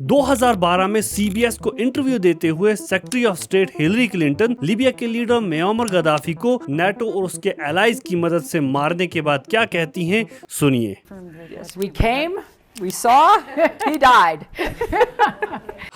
2012 में CBS को interview देते हुए secretary of state Hillary Clinton Libya के लीडर मुअम्मर गद्दाफी को नेटो और उसके एलाइज की मदद से मारने के बाद क्या कहती हैं, सुनिए। We came, we saw, he died.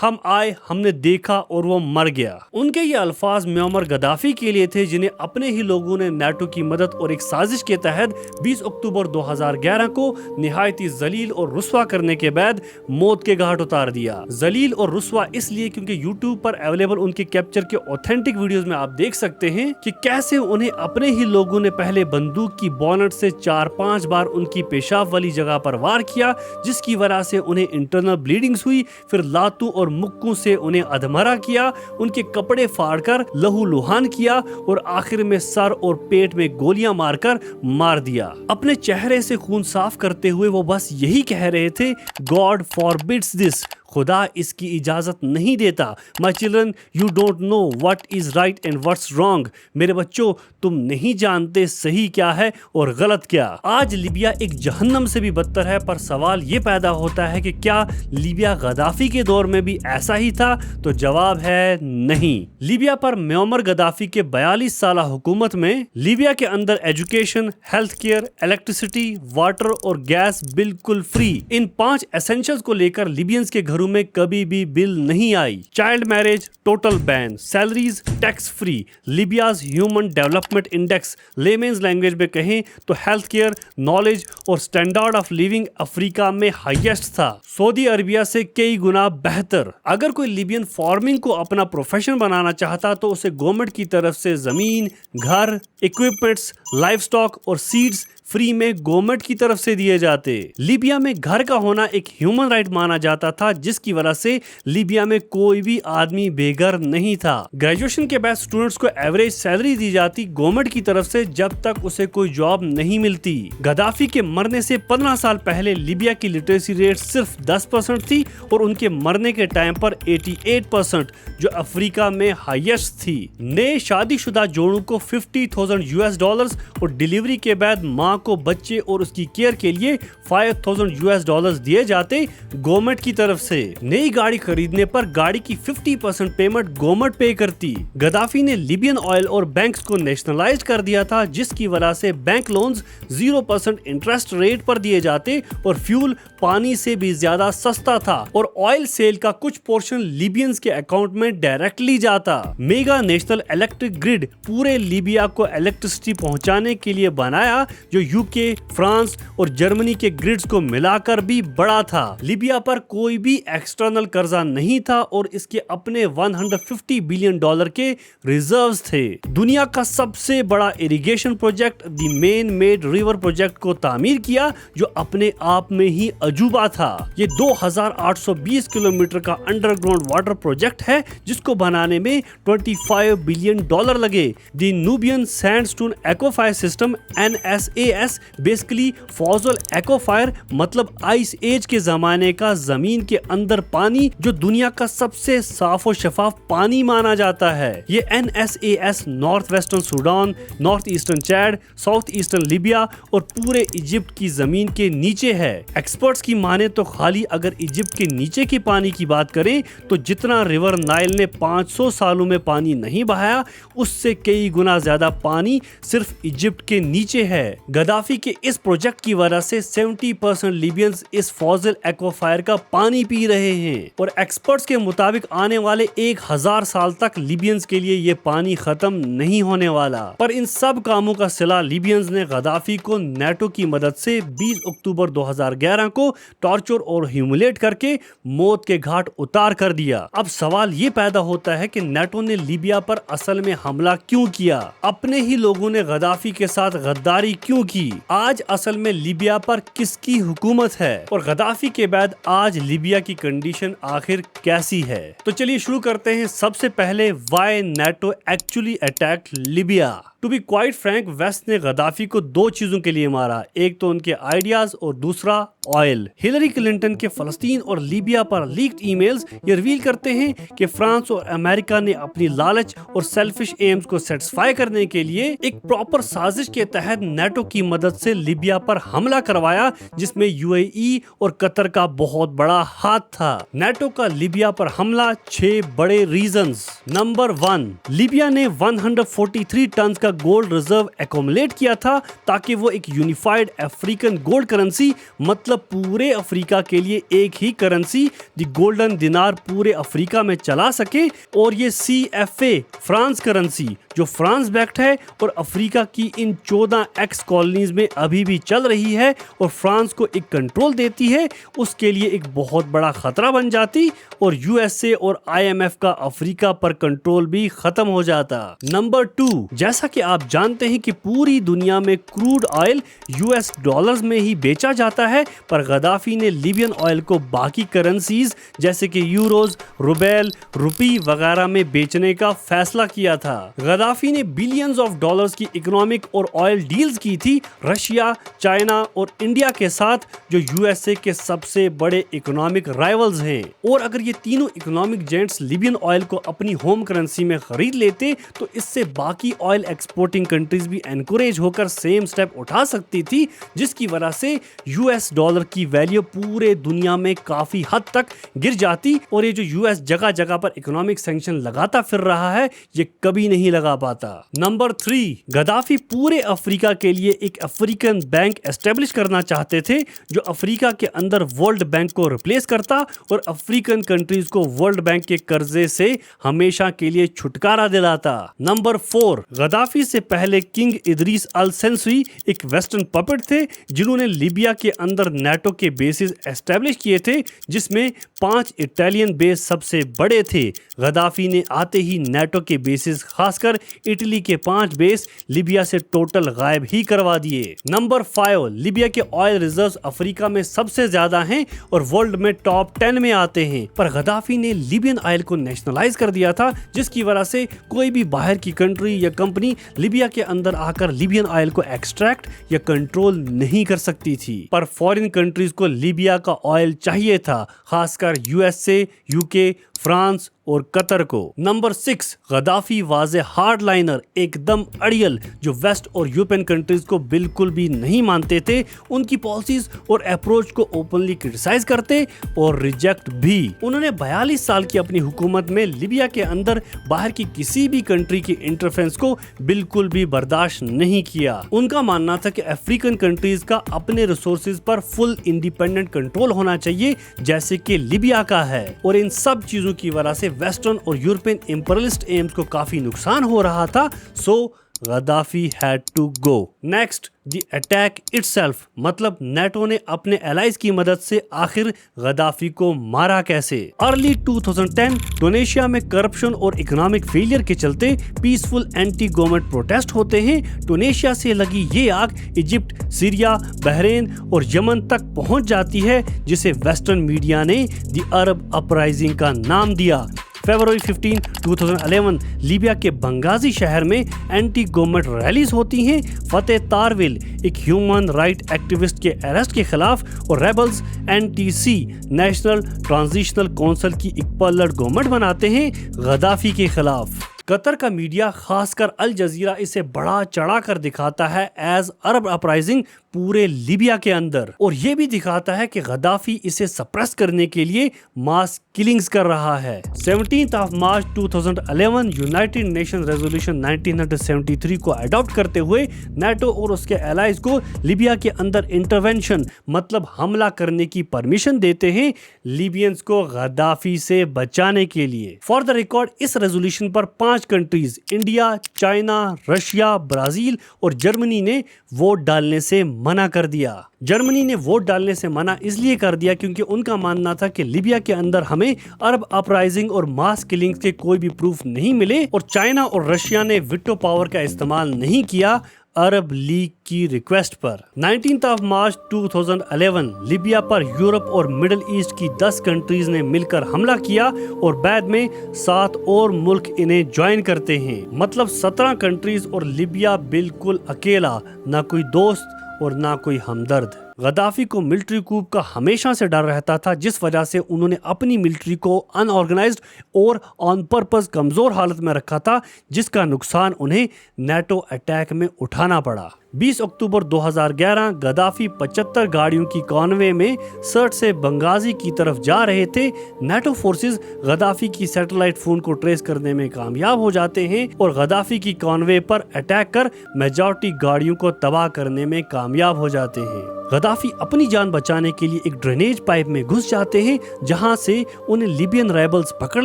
हम आए, हमने देखा और वो मर गया। उनके ये अल्फाज मुअम्मर गद्दाफी के लिए थे, जिन्हें अपने ही लोगों ने नेटो की मदद और एक साजिश के तहत 20 अक्टूबर 2011 को निहायती जलील और रुस्वा करने के बाद मौत के घाट उतार दिया। जलील और रुस्वा इसलिए क्योंकि यूट्यूब पर अवेलेबल उनके कैप्चर के ऑथेंटिक वीडियोस में आप देख सकते हैं कि कैसे उन्हें अपने ही लोगों ने पहले बंदूक की बॉनेट से 4-5 बार उनकी पेशाब वाली जगह पर वार किया, जिसकी वजह से उन्हें इंटरनल ब्लीडिंग्स हुई। फिर लातों और मुक्कों से उन्हें अधमरा किया, उनके कपड़े फाड़कर लहूलुहान किया और आखिर में सर और पेट में गोलियां मारकर मार दिया। अपने चेहरे से खून साफ करते हुए वो बस यही कह रहे थे, गॉड फॉरबिड्स दिस, खुदा इसकी इजाजत नहीं देता। My children, you don't know what is right and what's wrong. मेरे बच्चों, तुम नहीं जानते सही क्या है और गलत क्या। आज लीबिया एक जहन्नम से भी बदतर है, पर सवाल ये पैदा होता है कि क्या लीबिया गद्दाफी के दौर में भी ऐसा ही था? तो जवाब है नहीं। लीबिया पर मुअम्मर गद्दाफी के 42 साल हुकूमत में लीबिया के अंदर education, health care, electricity, water और गैस बिल्कुल फ्री। इन 5 एसेंशियल्स को लेकर लीबियंस के घरों में कभी भी बिल नहीं आई। Child marriage total ban, salaries tax free, Libya's human development index layman's language में कहें तो हेल्थ केयर, नॉलेज और स्टैंडर्ड ऑफ लिविंग अफ्रीका में हाईएस्ट था, सऊदी अरबिया से कई गुना बेहतर। अगर कोई लीबियन फार्मिंग को अपना प्रोफेशन बनाना चाहता तो उसे गवर्नमेंट की तरफ से जमीन, घर, इक्विपमेंट्स, लाइफ स्टॉक और सीड्स फ्री में गवर्नमेंट की तरफ से दिए जाते। लीबिया में घर का होना एक ह्यूमन राइट माना जाता था, जिसकी वजह से लीबिया में कोई भी आदमी बेघर नहीं था। ग्रेजुएशन के बाद स्टूडेंट्स को एवरेज सैलरी दी जाती गवर्नमेंट की तरफ से जब तक उसे कोई जॉब नहीं मिलती। गद्दाफी के मरने से 15 साल पहले लीबिया की लिटरेसी रेट सिर्फ 10% थी और उनके मरने के टाइम पर 88%, जो अफ्रीका में हाईएस्ट थी। नए शादीशुदा जोड़ों को $50,000 और डिलीवरी के बाद माँ को बच्चे और उसकी केयर के लिए $5,000 दिए जाते गवर्नमेंट की तरफ से। नई गाड़ी खरीदने पर गाड़ी की 50% पेमेंट गवर्नमेंट पे करती। गद्दाफी ने लीबियन ऑयल और बैंक्स को नेशनलाइज कर दिया था, जिसकी वजह से बैंक लोन्स 0% इंटरेस्ट रेट पर दिए जाते और फ्यूल पानी से भी ज्यादा सस्ता था और ऑयल सेल का कुछ पोर्शन लीबियंस के अकाउंट में डायरेक्टली जाता। मेगा नेशनल इलेक्ट्रिक ग्रिड पूरे लीबिया को इलेक्ट्रिसिटी पहुंचाने के लिए बनाया, जो यूके, फ्रांस और जर्मनी के ग्रिड्स को मिलाकर भी बड़ा था। लीबिया पर कोई भी एक्सटर्नल कर्जा नहीं था और इसके अपने $150 बिलियन के रिजर्व्स थे। दुनिया का सबसे बड़ा irrigation project the main made river project को तामीर किया, जो अपने आप में ही अजूबा था। ये 2820 किलोमीटर का अंडरग्राउंड वाटर प्रोजेक्ट है, जिसको बनाने में $25 बिलियन लगे। The Nubian sandstone aquifer system NSAS basically fossil aquifer मतलब आइस एज के जमाने का जमीन के अंदर पानी, जो दुनिया का सबसे साफ और शफाफ पानी माना जाता है। ये NSAS north western Sudan, north eastern Chad, south eastern Libya और पूरे इजिप्ट की जमीन के नीचे है। एक्सपर्ट्स की माने तो खाली अगर इजिप्ट के नीचे के पानी की बात करें तो जितना रिवर नाइल ने 500 सालों में पानी नहीं बहाया, उससे कई गुना ज्यादा पानी सिर्फ इजिप्ट के नीचे है। गद्दाफी के इस प्रोजेक्ट की वजह से 70% लीबियंस इस फॉजल एक्वाफायर का पानी पी रहे हैं और एक्सपर्ट्स के मुताबिक आने वाले 1000 साल तक लीबियंस के लिए ये पानी खत्म नहीं होने वाला। पर इन सब कामों का सिला लीबियंस ने गद्दाफी को नेटो की मदद से 20 अक्टूबर 2011 को टॉर्चर और ह्यूमिलेट करके मौत के घाट उतार कर दिया। अब सवाल ये पैदा होता है कि नेटो ने लीबिया पर असल में हमला क्यों किया? अपने ही लोगों ने गद्दाफी के साथ गद्दारी क्यों की? आज असल में लीबिया पर किसकी हुकूमत है और गद्दाफी के बाद आज लीबिया की कंडीशन आखिर कैसी है? तो चलिए शुरू करते हैं। सबसे पहले, why NATO actually attacked Libya. To be quite frank, west ने गद्दाफी को दो चीजों के लिए मारा, एक तो उनके आइडियाज और दूसरा ऑयल। हिलरी क्लिंटन के फलस्तीन और लीबिया पर लीक्ड ईमेल्स ये रिवील करते हैं कि फ्रांस और अमेरिका ने अपनी लालच और सेल्फिश एम्स को सेटिस्फाई करने के लिए एक प्रॉपर साजिश के तहत नेटो की मदद से लीबिया पर हमला करवाया, जिसमें यूएई और कतर का बहुत बड़ा हाथ था। नेटो का लीबिया पर हमला 6 बड़े रीजंस। नंबर 1, लीबिया ने 143 टन का गोल्ड रिजर्व एक्युमुलेट किया था ताकि वो एक यूनिफाइड अफ्रीकन गोल्ड करेंसी, मतलब पूरे अफ्रीका के लिए एक ही करेंसी द गोल्डन दिनार पूरे अफ्रीका में चला सके। और ये CFA फ्रांस करेंसी जो फ्रांस बैक्ड है और अफ्रीका की इन 14 एक्स कॉलोनीज में अभी भी चल रही है और फ्रांस को एक कंट्रोल देती है, उसके लिए एक बहुत बड़ा खतरा बन जाती और USA और IMF का अफ्रीका पर कंट्रोल भी खत्म हो जाता। नंबर 2, जैसा कि आप जानते हैं कि पूरी दुनिया में क्रूड ऑयल US डॉलर्स में ही बेचा जाता है, पर गद्दाफी ने लीबियन ऑयल को बाकी करेंसीज जैसे कि यूरोज, रुबेल, रुपी वगैरह में बेचने का फैसला किया था। गद्दाफी ने बिलियंस ऑफ डॉलर्स की इकोनॉमिक और ऑयल डील्स की थी रशिया, चाइना और इंडिया के साथ, जो USA के सबसे बड़े इकोनॉमिक राइवल्स हैं। और अगर ये तीनों इकोनॉमिक जेंट्स लीबियन ऑयल को अपनी होम करेंसी में खरीद लेते तो इससे बाकी ऑयल एक्सपोर्टिंग कंट्रीज भी एनकरेज होकर सेम स्टेप उठा सकती थी, जिसकी वजह से US डॉलर की वैल्यू पूरे दुनिया में काफी हद तक गिर जाती। और ये जो US जगह जगह पर इकोनॉमिक सैंक्शन लगाता फिर रहा है, ये कभी नहीं लगा पाता। नंबर 3, गद्दाफी पूरे अफ्रीका के लिए एक अफ्रीकन बैंक एस्टेब्लिश करना चाहते थे जो अफ्रीका के अंदर वर्ल्ड बैंक को रिप्लेस करता और अफ्रीकन कंट्रीज को वर्ल्ड बैंक के कर्जे से हमेशा के लिए छुटकारा दिलाता। नंबर 4, गद्दाफी से पहले किंग इदरीस अल सेंसुई एक वेस्टर्न पपेट थे जिन्होंने लीबिया के अंदर नेटो के बेसिस एस्टेब्लिश किए थे, जिसमें 5 इटालियन बेस सबसे बड़े थे। गद्दाफी ने आते ही नेटो के बेसिस खासकर इटली के 5 बेस लीबिया से टोटल गायब ही करवा दिए। नंबर 5, लीबिया के ऑयल रिजर्व्स अफ्रीका में सबसे ज्यादा हैं और वर्ल्ड में टॉप 10 में आते हैं, पर गद्दाफी ने लीबियन ऑयल को नेशनलाइज कर दिया था, जिसकी वजह से कोई भी बाहर की कंट्री या कंपनी लीबिया के अंदर आकर लीबियन ऑयल को एक्सट्रैक्ट या कंट्रोल नहीं कर सकती थी। पर फॉरेन कंट्रीज को लीबिया का ऑयल चाहिए था, खासकर USA, UK, फ्रांस और कतर को। Number 6, Gaddafi was a hardliner, एकदम अड़ियल, जो वेस्ट और यूरोपियन कंट्रीज को बिल्कुल भी नहीं मानते थे, उनकी पॉलिसीज और अप्रोच को ओपनली क्रिटिसाइज करते और रिजेक्ट भी। उन्होंने 42 साल की अपनी हुकूमत में लीबिया के अंदर बाहर की किसी भी कंट्री की इंटरफेरेंस को बिल्कुल भी बर्दाश्त नहीं किया। उनका मानना था कि अफ्रीकन कंट्रीज का अपने रिसोर्सेज पर फुल इंडिपेंडेंट कंट्रोल होना चाहिए, जैसे कि लीबिया का है। और इन सब चीजों की वजह से वेस्टर्न और यूरोपियन इंपीरियलिस्ट एम्स को काफी नुकसान हो रहा था, सो Gaddafi had to go. Next, the attack itself, मतलब नेटो ने अपने एलाइज की मदद से आखिर गद्दाफी को मारा कैसे। अर्ली 2010 टूनेशिया में करप्शन और इकोनॉमिक फेलियर के चलते पीसफुल एंटी गवर्नमेंट प्रोटेस्ट होते हैं। टूनेशिया से लगी ये आग इजिप्ट, सीरिया, बहरीन और यमन तक पहुंच जाती है, जिसे वेस्टर्न मीडिया ने द अरब अपराइजिंग का नाम दिया। फरवरी 15, 2011 लीबिया के बंगाजी शहर में एंटी गवर्नमेंट रैलीज होती हैं। फतेह तारविल एक ह्यूमन राइट एक्टिविस्ट के अरेस्ट के खिलाफ और rebels NTC national transitional council की एक पलट गवर्नमेंट बनाते हैं गद्दाफी के खिलाफ। कतर का मीडिया, खासकर अल जजीरा, इसे बड़ा चढ़ा कर दिखाता है एज अरब अपराइजिंग पूरे लीबिया के अंदर, और ये भी दिखाता है कि गद्दाफी इसे सप्रेस करने के लिए मास किलिंग्स कर रहा है। 17 मार्च 2011 यूनाइटेड नेशन रेजोल्यूशन 1973 को अडॉप्ट करते हुए नेटो और उसके एलाइज को लीबिया के अंदर इंटरवेंशन, मतलब हमला करने की परमिशन देते हैं लीबियंस को गद्दाफी से बचाने के लिए। फॉर द रिकॉर्ड, इस रेजोल्यूशन पर 5 countries India, China, Russia, Brazil और जर्मनी ने वोट डालने से मना कर दिया। जर्मनी ने वोट डालने से मना इसलिए कर दिया क्योंकि उनका मानना था कि लीबिया के अंदर हमें अरब अपराइजिंग और मास किलिंग्स के कोई भी प्रूफ नहीं मिले, और चाइना और रशिया ने वीटो पावर का इस्तेमाल नहीं किया। अरब लीग की रिक्वेस्ट पर। 19 मार्च 2011 लीबिया पर यूरोप और मिडिल ईस्ट की 10 कंट्रीज ने मिलकर हमला किया और बाद में 7 और मुल्क इन्हें ज्वाइन करते हैं। मतलब 17 कंट्रीज और लीबिया बिल्कुल अकेला, ना कोई दोस्त और ना कोई हमदर्द। गद्दाफी को मिलिट्री कूप का हमेशा से डर रहता था, जिस वजह से उन्होंने अपनी मिलिट्री को अनऑर्गेनाइज्ड और ऑन पर्पस कमजोर हालत में रखा था, जिसका नुकसान उन्हें नेटो अटैक में उठाना पड़ा। 20 अक्टूबर 2011 गद्दाफी 75 गाड़ियों की कॉन्वे में सर्ट से बंगाजी की तरफ जा रहे थे। नेटो फोर्सेस गद्दाफी की सैटेलाइट फोन को ट्रेस करने में कामयाब हो जाते हैं और गद्दाफी की कॉन्वे पर अटैक कर मेजॉरिटी गाड़ियों को तबाह करने में कामयाब हो जाते हैं। गद्दाफी अपनी जान बचाने के लिए एक ड्रेनेज पाइप में घुस जाते हैं, जहां से उन्हें लीबियन रेबल्स पकड़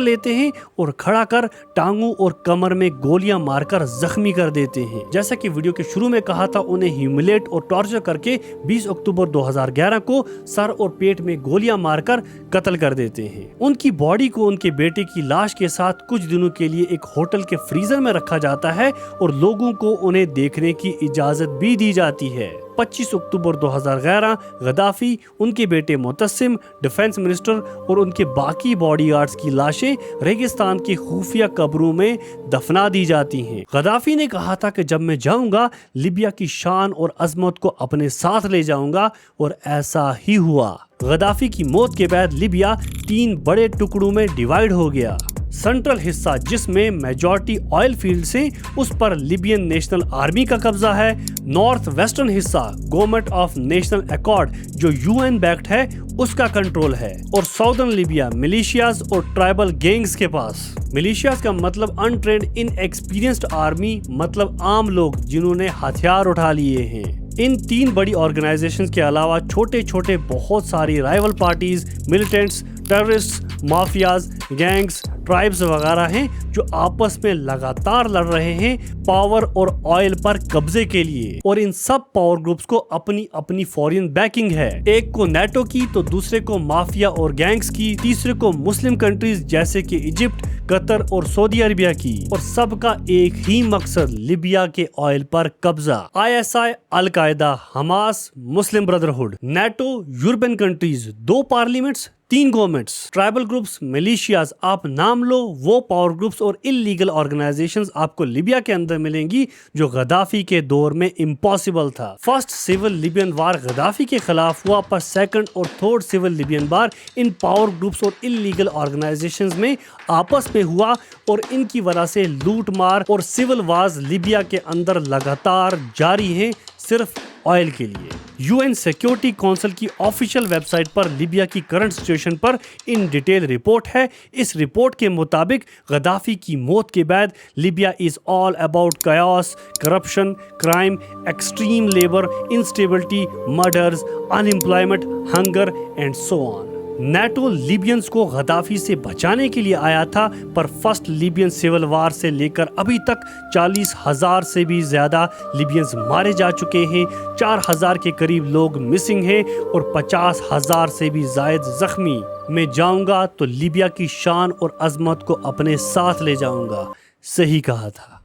लेते हैं और खड़ा कर टांगों और कमर में गोलियां मारकर जख्मी कर देते हैं। जैसा कि वीडियो के शुरू में कहा था, उन्हें ह्यूमिलेट और टॉर्चर करके 20 अक्टूबर 2011 को सर और पेट में गोलियां मारकर कत्ल कर देते हैं। उनकी बॉडी को उनके बेटे की लाश के साथ कुछ दिनों के लिए एक होटल के फ्रीजर में रखा जाता है और लोगों को उन्हें देखने की इजाजत भी दी जाती है। 25 अक्टूबर 2011 गद्दाफी, उनके बेटे मुतसिम, डिफेंस मिनिस्टर और उनके बाकी बॉडीगार्ड्स की लाशें रेगिस्तान की खुफिया कब्रों में दफना दी जाती हैं। गद्दाफी ने कहा था कि जब मैं जाऊंगा लीबिया की शान और अजमत को अपने साथ ले जाऊंगा, और ऐसा ही हुआ। गद्दाफी की मौत के बाद लीबिया 3 बड़े टुकड़ों में डिवाइड हो गया। सेंट्रल हिस्सा, जिसमें मेजॉरिटी ऑयल फील्ड से, उस पर लिबियन नेशनल आर्मी का कब्जा है। नॉर्थ वेस्टर्न हिस्सा गवर्नमेंट ऑफ नेशनल एकॉर्ड, जो यूएन बैक्ड है, उसका कंट्रोल है। और साउदर्न लिबिया मिलिशियाज और ट्राइबल गैंग्स के पास। मिलिशियाज का मतलब अनट्रेंड इनएक्सपीरियंस्ड आर्मी, मतलब आम लोग जिन्होंने हथियार उठा लिए हैं। इन 3 बड़ी ऑर्गेनाइजेशंस के अलावा छोटे छोटे बहुत सारी rival parties, militants, terrorist, mafias, gangs, tribes वगैरह हैं जो आपस में लगातार लड़ रहे हैं पावर और ऑयल पर कब्जे के लिए। और इन सब पावर ग्रुप्स को अपनी अपनी फॉरेन बैकिंग है। एक को नेटो की, तो दूसरे को माफिया और गैंग्स की, तीसरे को मुस्लिम कंट्रीज जैसे कि इजिप्ट, कतर और सऊदी अरबिया की। और सबका एक ही मकसद, लिबिया के ऑयल पर कब्जा। ISI, al Qaeda, Hamas, Muslim Brotherhood, NATO, European countries, 2 parliaments, 3 governments, tribal groups, militias, आप नाम लो, वो पावर ग्रुप्स और इल्लीगल ऑर्गेनाइजेशंस आपको लिबिया के अंदर मिलेंगी, जो गद्दाफी के दौर में इम्पॉसिबल था। फर्स्ट सिविल लिबियन वार गद्दाफी के खिलाफ हुआ, पर सेकंड और थर्ड सिविल लिबियन वार इन पावर ग्रुप्स और इल्लीगल ऑर्गेनाइजेशंस में आपस में हुआ, और इनकी वजह से लूट मार और सिविल वार्स लिबिया के अंदर लगातार जारी हैं, सिर्फ ऑयल के लिए। यूएन सिक्योरिटी काउंसिल की ऑफिशियल वेबसाइट पर लिबिया की करंट सिचुएशन पर इन डिटेल रिपोर्ट है। इस रिपोर्ट के मुताबिक गद्दाफी की मौत के बाद Libya is all about chaos, corruption, crime, extreme labour, instability, murders, unemployment, hunger and so on. NATO Libyans को गद्दाफी से बचाने के लिए आया था, पर फर्स्ट लीबियन सिविल वार से लेकर अभी तक 40,000 से भी ज्यादा लीबियंस मारे जा चुके हैं, 4,000 के करीब लोग मिसिंग हैं और 50,000 से भी ज्यादा जख्मी। मैं जाऊंगा तो लीबिया की शान और अजमत को अपने साथ ले जाऊंगा। सही कहा था।